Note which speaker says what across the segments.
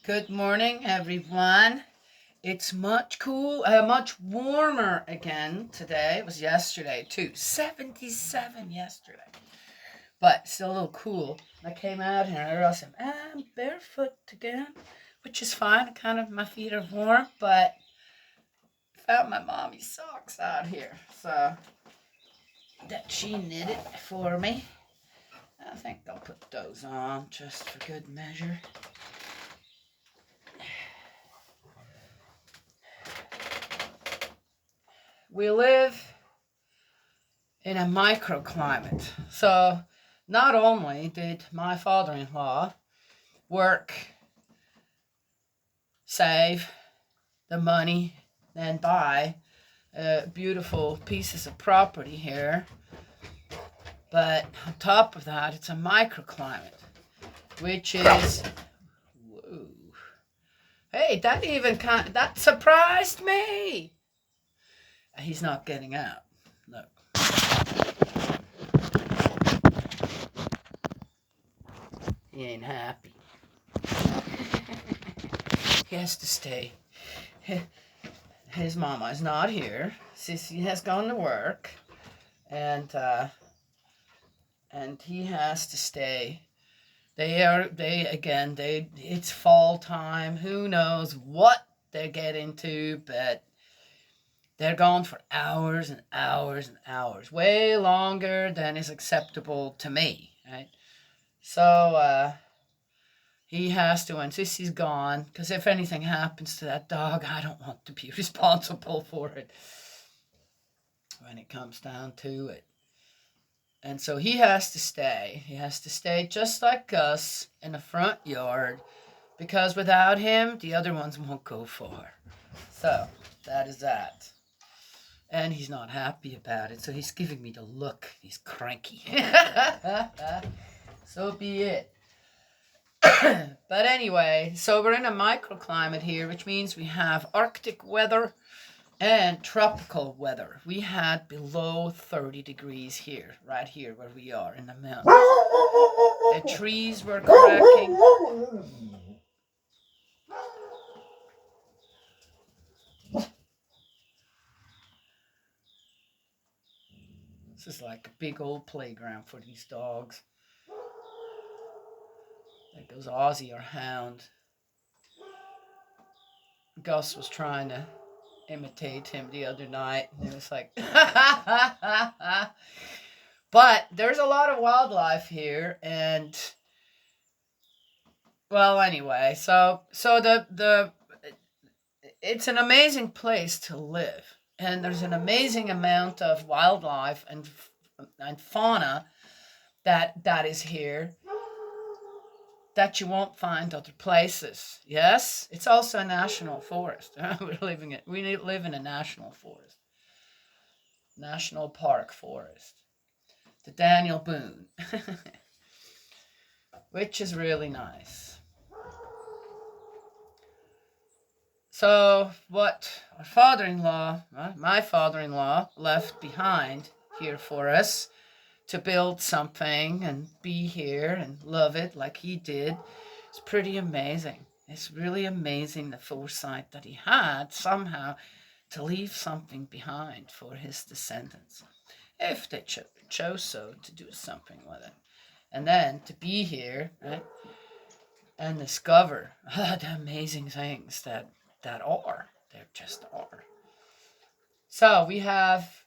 Speaker 1: Good morning, everyone. It's much warmer again today. It was yesterday too. 77 yesterday, but still a little cool. I came out here and I realized I'm barefoot again, which is fine. My feet are warm, but I found my mommy's socks out here, so that she knitted for me. I think I'll put those on just for good measure. We live in a microclimate. So not only did my father-in-law work, save the money, and buy beautiful pieces of property here, but on top of that, it's a microclimate, which is, whoa. Hey, that surprised me. He's not getting out. Look. He ain't happy. He has to stay. His mama is not here. Sissy has gone to work, and he has to stay. It's fall time. Who knows what they get into, but they're gone for hours and hours and hours, way longer than is acceptable to me, right? So he has to, when Sissy's gone, because if anything happens to that dog, I don't want to be responsible for it when it comes down to it. And so he has to stay. He has to stay just like us in the front yard, because without him, the other ones won't go far. So that is that. And he's not happy about it, so he's giving me the look. He's cranky. So be it. But anyway, so we're in a microclimate here, which means we have Arctic weather and tropical weather. We had below 30 degrees here, right here where we are in the mountains. The trees were cracking. This is like a big old playground for these dogs. There goes Ozzy, our hound. Gus was trying to imitate him the other night, and it was like, but there's a lot of wildlife here, and well, anyway, so the it's an amazing place to live, and there's an amazing amount of wildlife and fauna that is here that you won't find other places. Yes, it's also a national forest. We live in a national forest, national park forest, the Daniel Boone, which is really nice. So what my father-in-law left behind here for us to build something and be here and love it like he did, it's pretty amazing. It's really amazing the foresight that he had somehow to leave something behind for his descendants, if they chose so to do something with it. And then to be here, right, and discover the amazing things that there just are. So we have,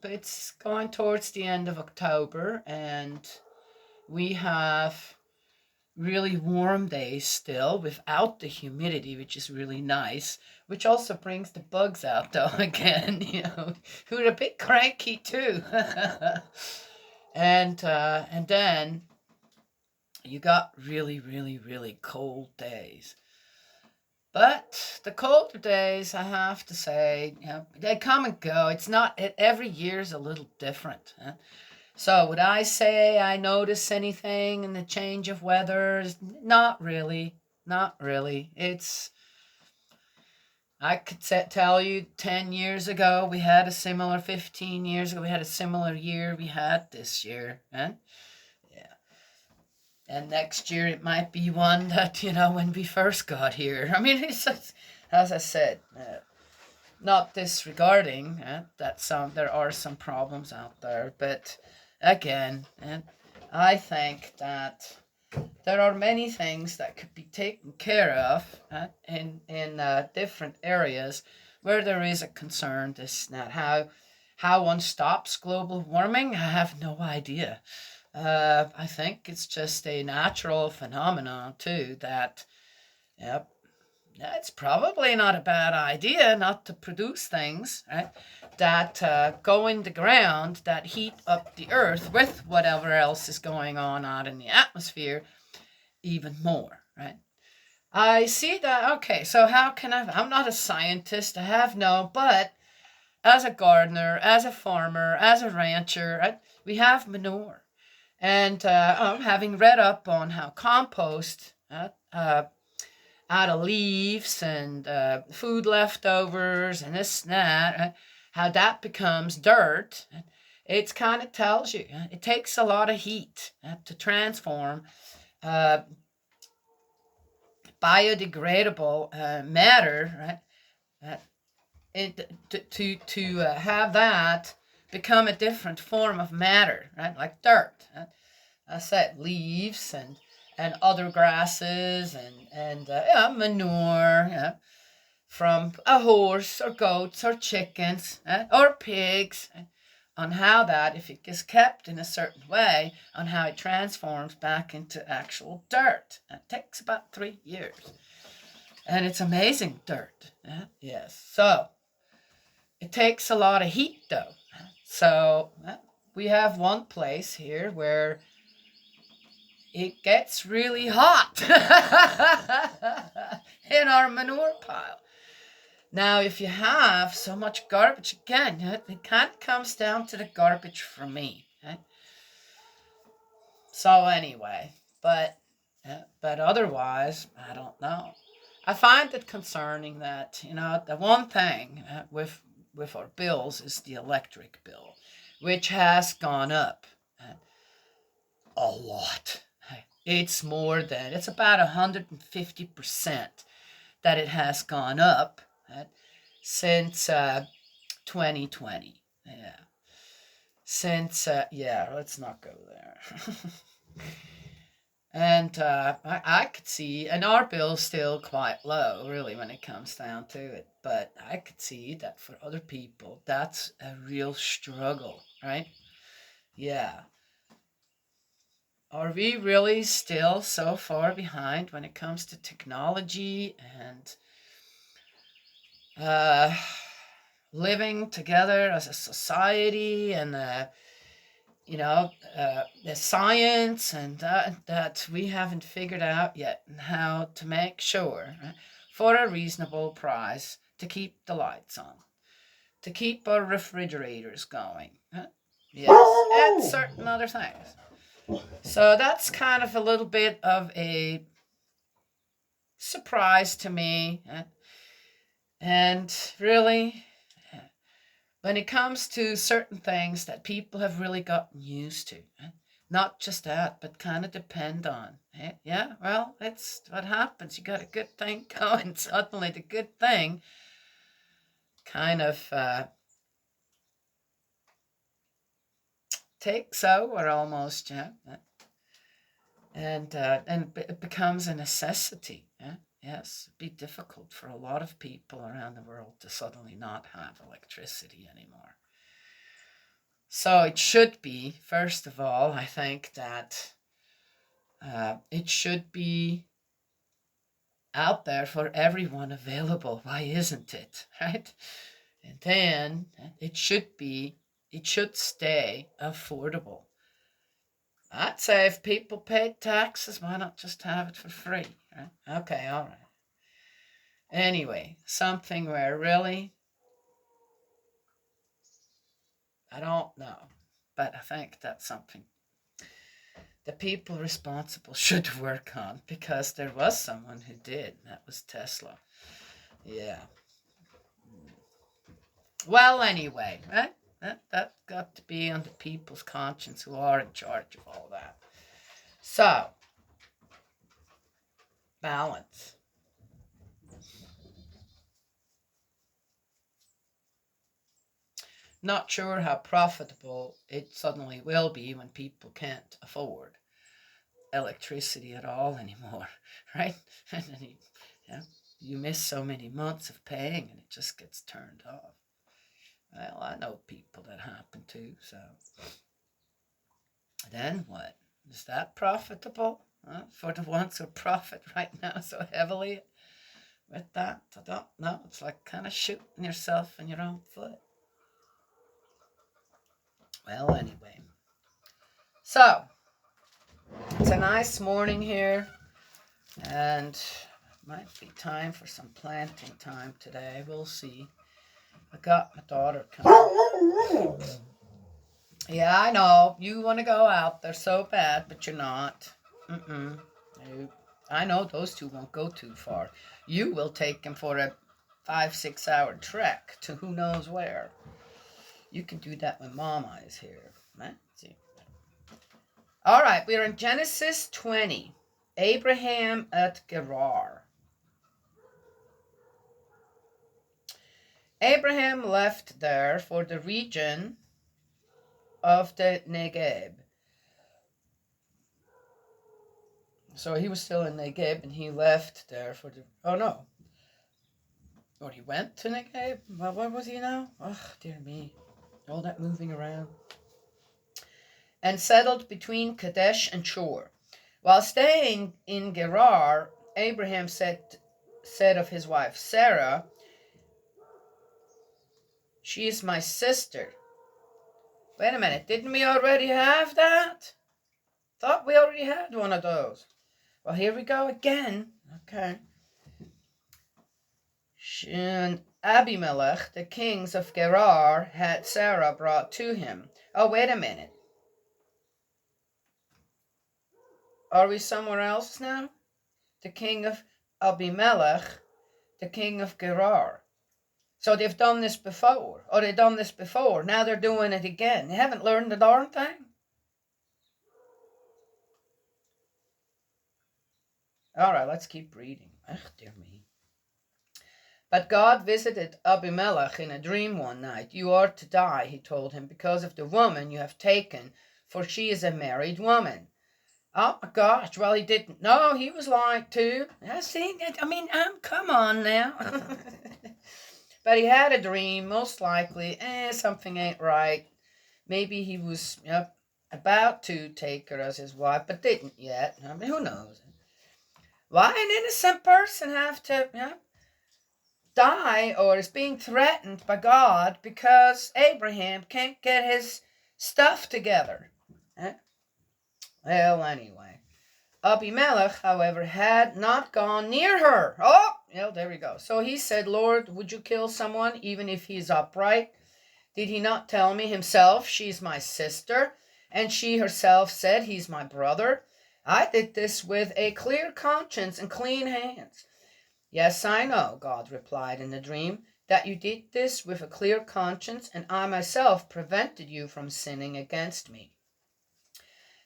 Speaker 1: it's going towards the end of October, and we have really warm days still without the humidity, which is really nice, which also brings the bugs out though again, who are a bit cranky too. And then you got really, really, really cold days. But the colder days, I have to say, they come and go. It's not, every year's a little different. Huh? So would I say I notice anything in the change of weather? Not really. Not really. I could tell you 10 years ago, we had a similar, 15 years ago, we had a similar year we had this year. Huh? Yeah. And next year it might be one that, when we first got here. I mean, it's just, as I said, not disregarding that there are some problems out there, but again, I think that there are many things that could be taken care of in different areas where there is a concern. This not how one stops global warming. I have no idea. I think it's just a natural phenomenon too that, yep, it's probably not a bad idea not to produce things, right, that go in the ground, that heat up the earth with whatever else is going on out in the atmosphere even more, right? I see that. Okay, so how can I'm not a scientist, I have no, but as a gardener, as a farmer, as a rancher, right, we have manure. And having read up on how compost out of leaves and food leftovers and this and that, how that becomes dirt, it kind of tells you it takes a lot of heat to transform uh, biodegradable matter, right? To have that become a different form of matter, right? Like dirt. I said leaves and other grasses and manure, from a horse or goats or chickens or pigs, on how that, if it gets kept in a certain way, on how it transforms back into actual dirt. It takes about 3 years. And it's amazing dirt. Yes. So it takes a lot of heat though. So we have one place here where it gets really hot in our manure pile. Now, if you have so much garbage, again, it kind of comes down to the garbage for me. So anyway, but otherwise, I don't know. I find it concerning that, the one thing with our bills is the electric bill, which has gone up a lot. It's about 150% that it has gone up since 2020. Yeah. Since, let's not go there. And I could see, and our bill's still quite low, really, when it comes down to it. But I could see that for other people, that's a real struggle, right? Yeah. Are we really still so far behind when it comes to technology and uh, living together as a society and the science and that we haven't figured out yet how to make sure for a reasonable price to keep the lights on, to keep our refrigerators going, yes, and certain other things. So that's kind of a little bit of a surprise to me, and really, when it comes to certain things that people have really gotten used to, not just that, but kind of depend on. Yeah, well, it's what happens. You got a good thing going, suddenly the good thing kind of takes over almost, and it becomes a necessity. Yes, it'd be difficult for a lot of people around the world to suddenly not have electricity anymore. So it should be, first of all, I think that it should be out there for everyone available. Why isn't it? Right? And then it should stay affordable. I'd say if people paid taxes, why not just have it for free? Right? Okay, all right. Anyway, something where really, I don't know, but I think that's something the people responsible should work on, because there was someone who did, and that was Tesla. Yeah. Well, anyway, that got to be on the people's conscience who are in charge of all that. So, balance. Not sure how profitable it suddenly will be when people can't afford electricity at all anymore, right? And then you miss so many months of paying and it just gets turned off. Well, I know people that happen to, so then what? Is that profitable? For the ones who profit right now so heavily with that? I don't know. It's like kind of shooting yourself in your own foot. Well, anyway. So, it's a nice morning here, and it might be time for some planting time today. We'll see. I got my daughter coming. Yeah, I know. You want to go out there so bad, but you're not. No. I know those two won't go too far. You will take them for a 5-6 hour trek to who knows where. You can do that when Mama is here. Right? See. All right, we're in Genesis 20. Abraham at Gerar. Abraham left there for the region of the Negev. So he was still in Negev, and he left there for the... Oh, no. Or he went to Negev? Well, where was he now? Oh, dear me. All that moving around. And settled between Kadesh and Shur. While staying in Gerar, Abraham said of his wife Sarah, "She is my sister." Wait a minute, didn't we already have that? Thought we already had one of those. Well, here we go again. Okay. And Abimelech, the kings of Gerar, had Sarah brought to him. Oh, wait a minute. Are we somewhere else now? The king of Abimelech, the king of Gerar. So they've done this before, or they've done this before. Now they're doing it again. They haven't learned the darn thing. All right, let's keep reading. Ugh, dear me. But God visited Abimelech in a dream one night. "You are to die," he told him, "because of the woman you have taken, for she is a married woman." Oh my gosh, well, he didn't know. He was lied to. Come on now. But he had a dream, most likely. Something ain't right. Maybe he was about to take her as his wife, but didn't yet. I mean, who knows? Why an innocent person have to die or is being threatened by God because Abraham can't get his stuff together? Well, anyway. Abimelech, however, had not gone near her. Oh, there we go. So he said, "Lord, would you kill someone even if he's upright? Did he not tell me himself, she's my sister, and she herself said, he's my brother? I did this with a clear conscience and clean hands." "Yes, I know," God replied in the dream, "that you did this with a clear conscience, and I myself prevented you from sinning against me.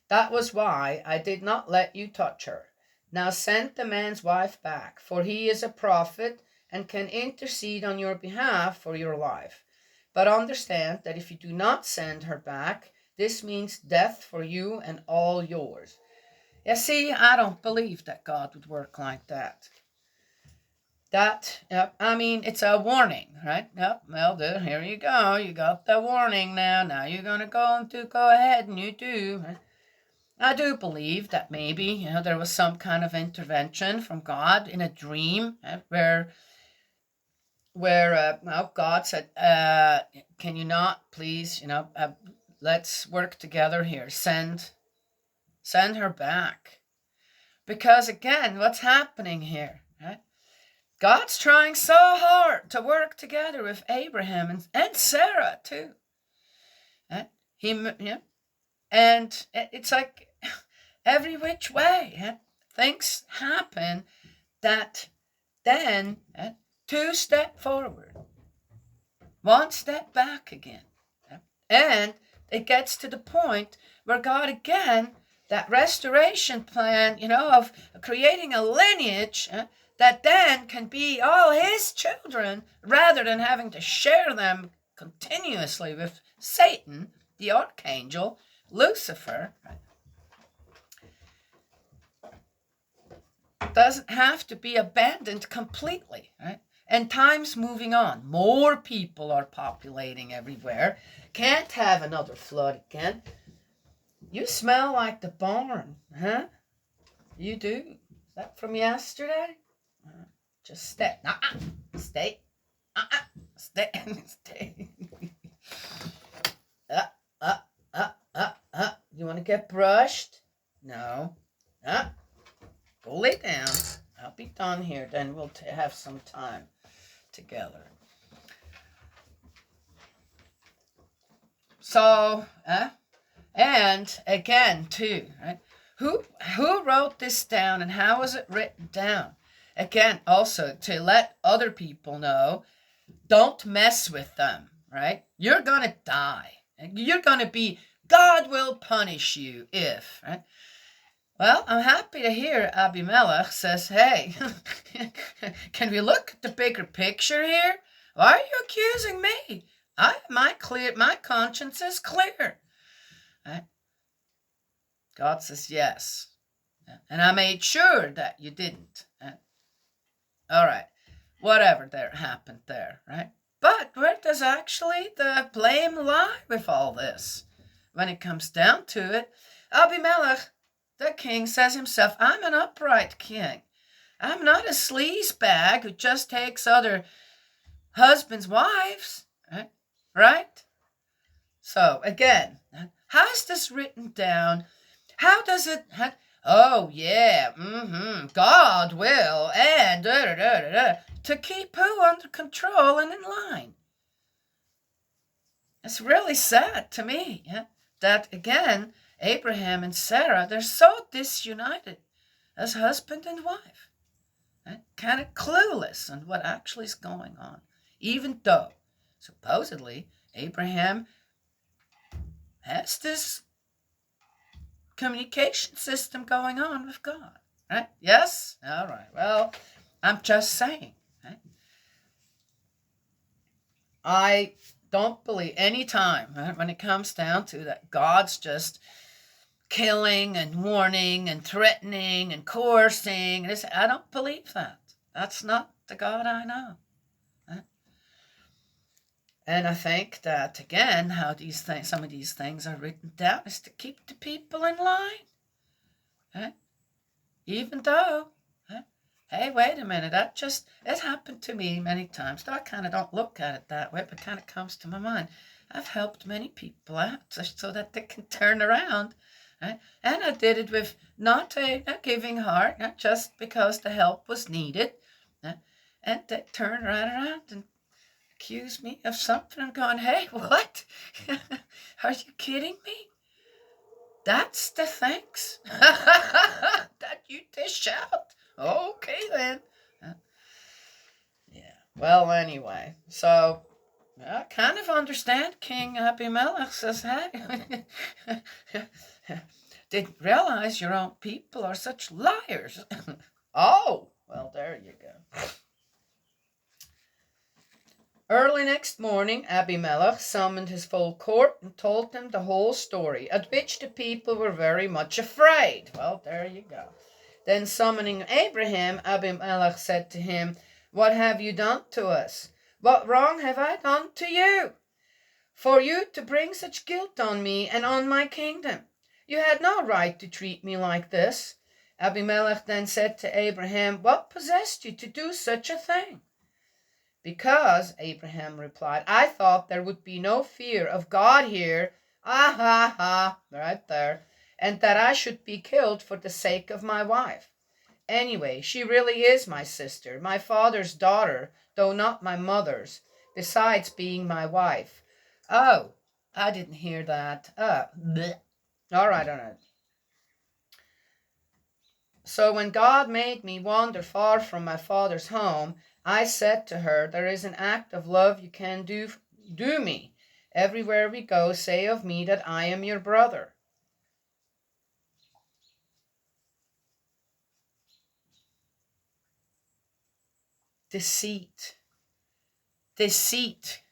Speaker 1: That was why I did not let you touch her. Now send the man's wife back, for he is a prophet and can intercede on your behalf for your life. But understand that if you do not send her back, this means death for you and all yours." You see, I don't believe that God would work like that. It's a warning, right? Yep, well, here you go. You got the warning now. Now you're going to go ahead and you do. I do believe that maybe, there was some kind of intervention from God in a dream where God said, "Can you not please, let's work together here. Send her back." Because again, what's happening here? Right? God's trying so hard to work together with Abraham and Sarah too. Right? And it's like every which way, things happen that then 2 steps forward, 1 step back again. And it gets to the point where God again that restoration plan, of creating a lineage that then can be all his children rather than having to share them continuously with Satan, the archangel, Lucifer. Doesn't have to be abandoned completely, right? And time's moving on. More people are populating everywhere. Can't have another flood again. You smell like the barn, huh? You do. Is that from yesterday? Just stay. Stay. Stay. Stay. You want to get brushed? No. Go lay down. I'll be done here. Then we'll have some time together. So, and again, too, right? Who wrote this down and how was it written down? Again, also to let other people know, don't mess with them, right? You're going to die. You're going to be, God will punish you if, right? Well, I'm happy to hear Abimelech says, hey, can we look at the bigger picture here? Why are you accusing me? My conscience is clear. Right? God says, yes. And I made sure that you didn't. All right. Whatever there happened there, right? But where does actually the blame lie with all this? When it comes down to it, Abimelech, the king, says himself, I'm an upright king. I'm not a sleazebag who just takes other husbands' wives. Right? So, again, how's this written down? How does it... Oh, yeah, God will, and to keep who under control and in line? It's really sad to me, that, again, Abraham and Sarah, they're so disunited as husband and wife. Kind of clueless on what actually is going on, even though, supposedly, Abraham has this communication system going on with God, right? Yes? All right. Well, I'm just saying, right? I don't believe any time, right, when it comes down to that, God's just killing and warning and threatening and coercing. I don't believe that. That's not the God I know. Right? And I think that, again, how some of these things are written down is to keep the people in line. Right? Even though, hey, wait a minute, it happened to me many times. Though I kind of don't look at it that way, but kind of comes to my mind. I've helped many people out so that they can turn around. Right? And I did it with not a giving heart, not just because the help was needed. And they turned right around and accuse me of something. I'm going, hey, what? Are you kidding me? That's the thanks that you dish out. Okay, then. Yeah. Well, anyway, so I kind of understand King Abimelech says, hey, didn't realize your own people are such liars. Oh, well, there you go. Early next morning, Abimelech summoned his full court and told them the whole story, at which the people were very much afraid. Well, there you go. Then summoning Abraham, Abimelech said to him, what have you done to us? What wrong have I done to you? For you to bring such guilt on me and on my kingdom. You had no right to treat me like this. Abimelech then said to Abraham, what possessed you to do such a thing? Because, Abraham replied, I thought there would be no fear of God here, right there, and that I should be killed for the sake of my wife. Anyway, she really is my sister, my father's daughter, though not my mother's, besides being my wife. Oh, I didn't hear that. All right. So when God made me wander far from my father's home, I said to her, there is an act of love you can do me. Everywhere we go, say of me that I am your brother. deceit. Deceit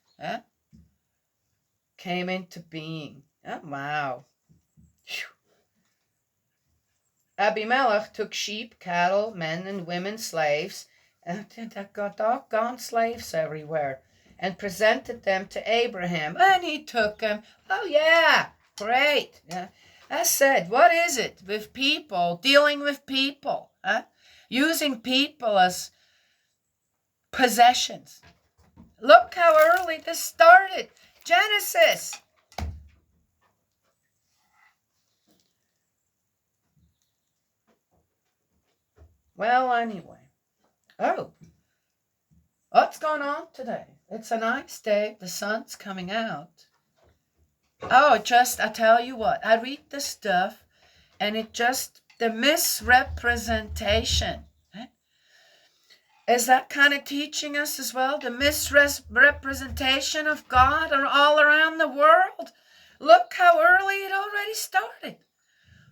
Speaker 1: came into being. Oh, wow. Whew. Abimelech took sheep, cattle, men and women, slaves, and that got doggone slaves everywhere, and presented them to Abraham, and he took them. Oh, yeah, great. Yeah. I said, what is it with people, dealing with people, using people as possessions? Look how early this started. Genesis. Well, anyway. Oh, what's going on today? It's a nice day. The sun's coming out. Oh, I tell you what, I read this stuff and the misrepresentation. Is that kind of teaching us as well? The misrepresentation of God are all around the world. Look how early it already started.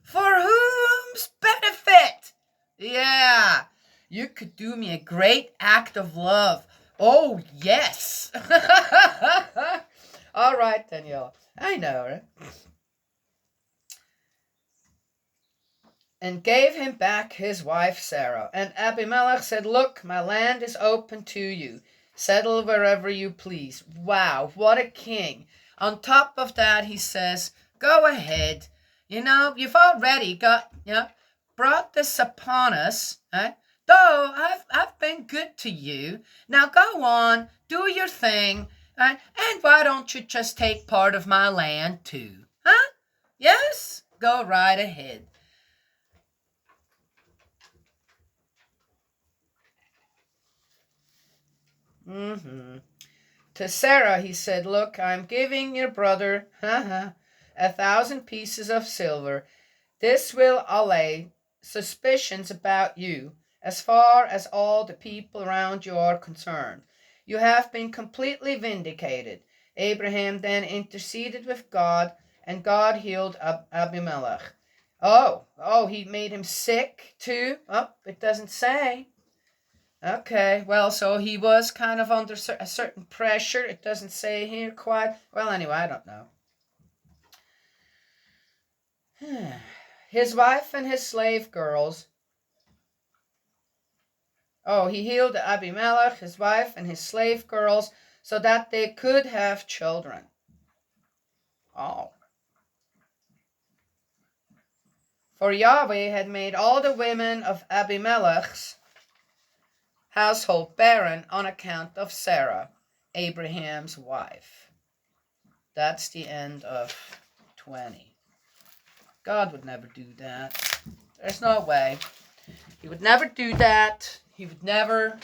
Speaker 1: For whom's benefit? Yeah, you could do me a great act of love. Oh, yes. All right, Danielle. I know, right? And gave him back his wife Sarah. And Abimelech said, look, my land is open to you. Settle wherever you please. Wow, what a king. On top of that, he says, go ahead. You've already brought this upon us. Though I've been good to you. Now go on, do your thing. And why don't you just take part of my land too? Huh? Yes? Go right ahead. To Sarah he said, look, I'm giving your brother 1,000 pieces of silver. This will allay suspicions about you as far as all the people around you are concerned. You have been completely vindicated. Abraham then interceded with God, and God healed Abimelech. Oh, he made him sick too? Oh, it doesn't say. Okay, well, so he was kind of under a certain pressure. It doesn't say here quite. Well, anyway, I don't know. His wife and his slave girls. Oh, he healed Abimelech, his wife, and his slave girls so that they could have children. Oh. For Yahweh had made all the women of Abimelech's household barren on account of Sarah, Abraham's wife. That's the end of 20. God would never do that. There's no way. He would never do that. He would never.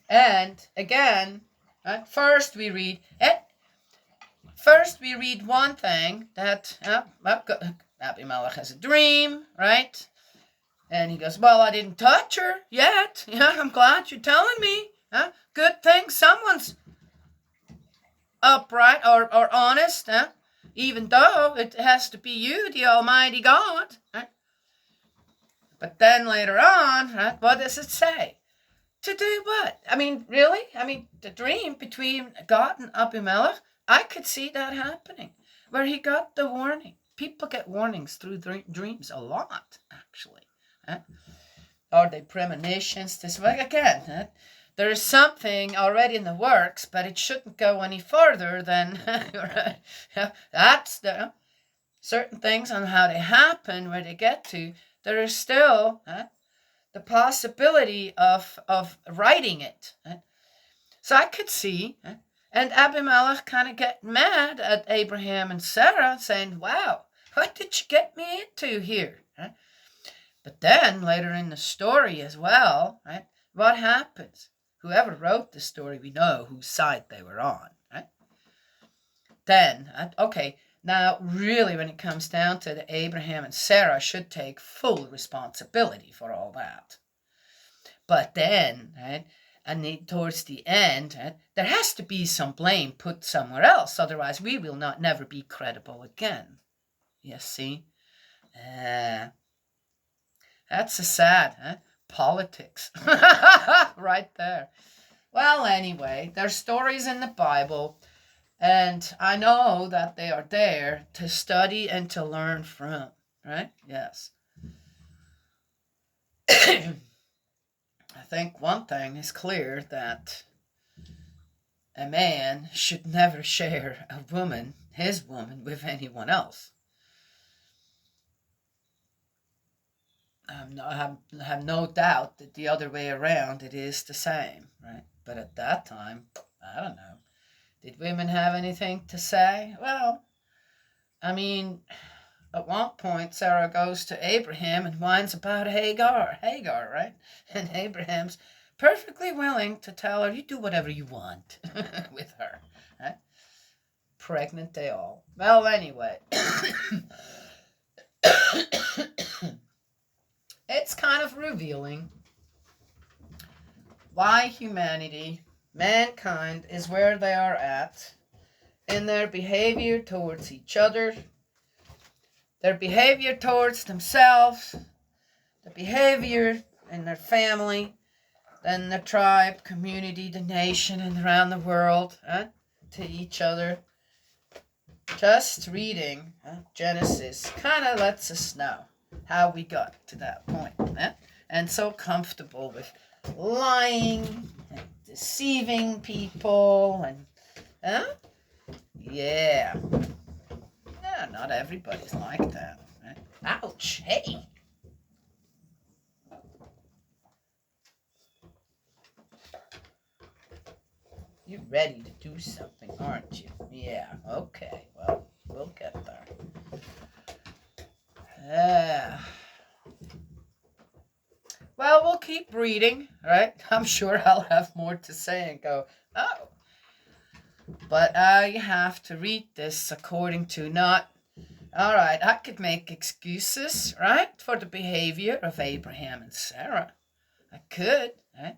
Speaker 1: And again, first we read one thing that Abimelech has a dream, right? And he goes, well, I didn't touch her yet. Yeah, I'm glad you're telling me. Good thing someone's upright or honest. Even though it has to be you, the Almighty God. But then later on, what does it say? To do what? I mean, really? I mean, the dream between God and Abimelech, I could see that happening, where he got the warning. People get warnings through dreams a lot, actually. Are they premonitions? Again, there is something already in the works, but it shouldn't go any further than that's the certain things on how they happen, where they get to. There is still the possibility of writing it. So I could see, and Abimelech kind of get mad at Abraham and Sarah, saying, wow, what did you get me into here? But then later in the story as well, what happens? Whoever wrote the story, we know whose side they were on. Then, okay, now really when it comes down to it, Abraham and Sarah should take full responsibility for all that. But then, and towards the end, there has to be some blame put somewhere else, otherwise we will never be credible again. You see? That's a sad, politics. Right there. Well, anyway, there's stories in the Bible, and I know that they are there to study and to learn from, right? Yes. I think one thing is clear, that a man should never share a woman, his woman, with anyone else. I have no doubt that the other way around it is the same, right? But at that time, I don't know. Did women have anything to say? Well, I mean, at one point, Sarah goes to Abraham and whines about Hagar, right? And Abraham's perfectly willing to tell her, you do whatever you want with her, right? Pregnant they all. Well, anyway. It's kind of revealing why mankind, is where they are at in their behavior towards each other, their behavior towards themselves, the behavior in their family, then the tribe, community, the nation, and around the world, to each other. Just reading Genesis kind of lets us know how we got to that point, and so comfortable with lying and deceiving people, and yeah, not everybody's like that. Right? Ouch! Hey. You're ready to do something, aren't you? Yeah, okay. Well, we'll get there. Well, we'll keep reading, right? I'm sure I'll have more to say and go, oh. But I have to read this according to not... All right, I could make excuses, right, for the behavior of Abraham and Sarah. I could, right?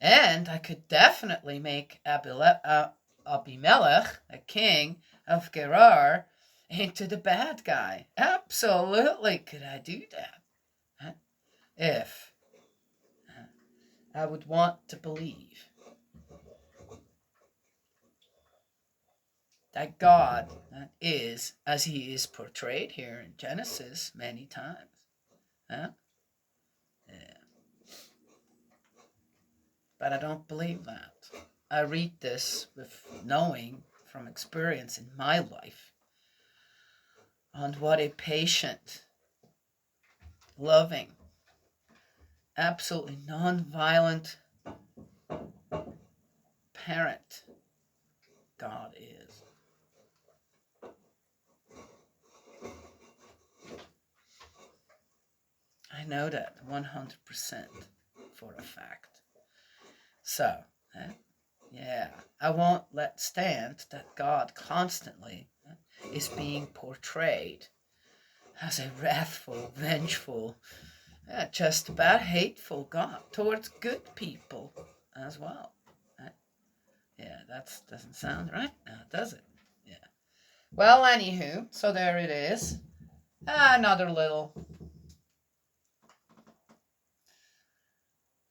Speaker 1: And I could definitely make Abimelech, a king of Gerar, into the bad guy. Absolutely could I do that. If I would want to believe that God is as he is portrayed here in Genesis many times. Yeah. But I don't believe that. I read this with knowing from experience in my life on what a patient, loving, absolutely non-violent parent God is. I know that 100% for a fact. So, yeah, I won't let stand that God constantly is being portrayed as a wrathful, vengeful, just about hateful God towards good people as well. Yeah, that doesn't sound right now, does it? Yeah. Well, anywho, so there it is. Another little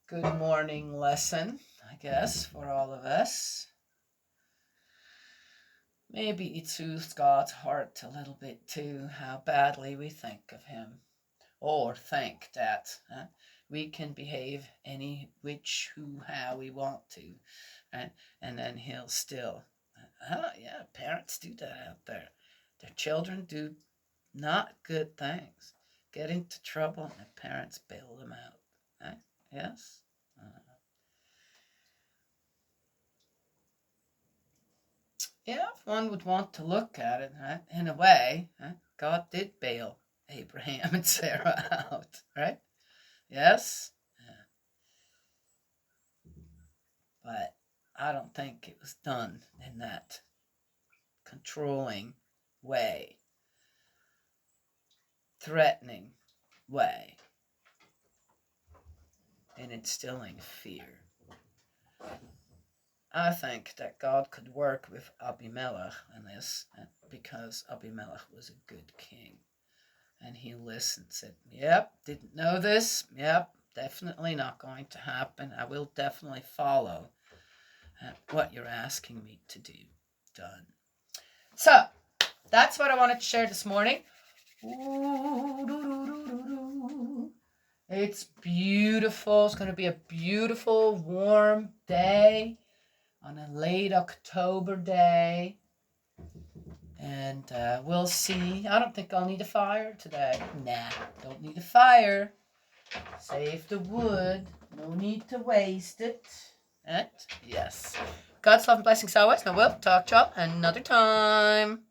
Speaker 1: good morning lesson, I guess, for all of us. Maybe it soothes God's heart a little bit too, how badly we think of him. Or think that we can behave any which who how we want to, right? And then he'll still, yeah, parents do that out there. Their children do not good things, get into trouble, and the parents bail them out, right? Yes. Yeah, if one would want to look at it, right? In a way, God did bail Abraham and Sarah out, right? Yes? But I don't think it was done in that controlling way, threatening way, and instilling fear. I think that God could work with Abimelech in this because Abimelech was a good king. And he listened, said, yep, didn't know this, yep, definitely not going to happen. I will definitely follow what you're asking me to do. Done. So, that's what I wanted to share this morning. It's beautiful. It's going to be a beautiful, warm day on a late October day. And we'll see. I don't think I'll need a fire today. Nah, don't need a fire. Save the wood. No need to waste it. Yes. God's love and blessings always. And I will talk to y'all another time.